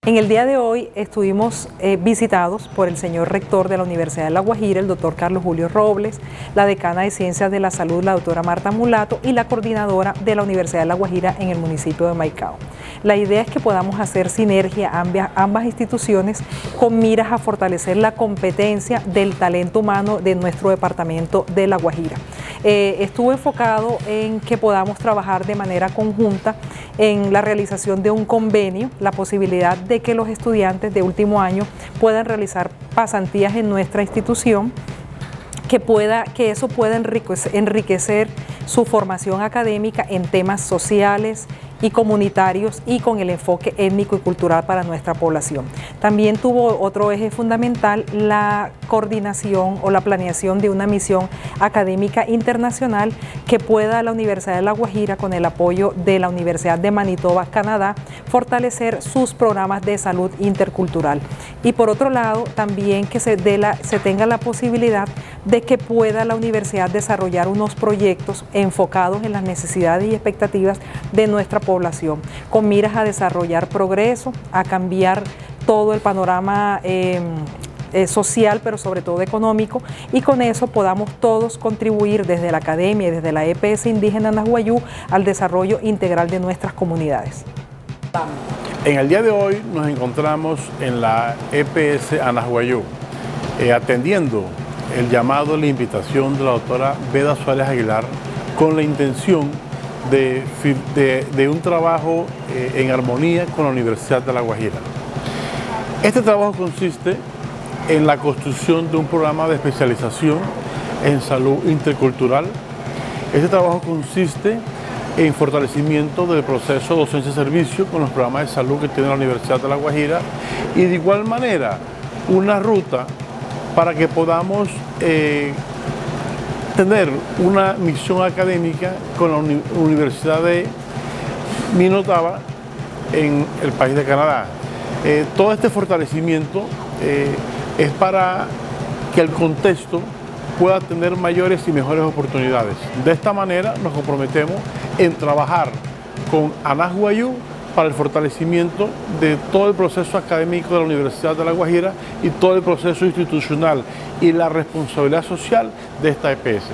En el día de hoy estuvimos visitados por el señor rector de la Universidad de La Guajira, el doctor Carlos Julio Robles, la decana de Ciencias de la Salud, la doctora Marta Mulato, y la coordinadora de la Universidad de La Guajira en el municipio de Maicao. La idea es que podamos hacer sinergia ambas instituciones con miras a fortalecer la competencia del talento humano de nuestro departamento de La Guajira. Estuvo enfocado en que podamos trabajar de manera conjunta en la realización de un convenio, la posibilidad de que los estudiantes de último año puedan realizar pasantías en nuestra institución, que eso pueda enriquecer su formación académica en temas sociales y comunitarios y con el enfoque étnico y cultural para nuestra población. También tuvo otro eje fundamental, la coordinación o la planeación de una misión académica internacional que pueda la Universidad de La Guajira, con el apoyo de la Universidad de Manitoba, Canadá, fortalecer sus programas de salud intercultural. Y por otro lado, también que se tenga la posibilidad de que pueda la universidad desarrollar unos proyectos enfocados en las necesidades y expectativas de nuestra población, con miras a desarrollar progreso, a cambiar todo el panorama social, pero sobre todo económico, y con eso podamos todos contribuir desde la academia y desde la EPS Indígena Anahuayú al desarrollo integral de nuestras comunidades. En el día de hoy nos encontramos en la EPS Anahuayú, atendiendo el llamado, la invitación de la doctora Beda Suárez Aguilar, con la intención de un trabajo en armonía con la Universidad de La Guajira. Este trabajo consiste en la construcción de un programa de especialización en salud intercultural. Este trabajo consiste en fortalecimiento del proceso docencia-servicio con los programas de salud que tiene la Universidad de La Guajira, y de igual manera una ruta para que podamos tener una misión académica con la Universidad de Minotaba en el país de Canadá. Todo este fortalecimiento es para que el contexto pueda tener mayores y mejores oportunidades. De esta manera nos comprometemos en trabajar con Anahuayú para el fortalecimiento de todo el proceso académico de la Universidad de La Guajira y todo el proceso institucional y la responsabilidad social de esta EPS.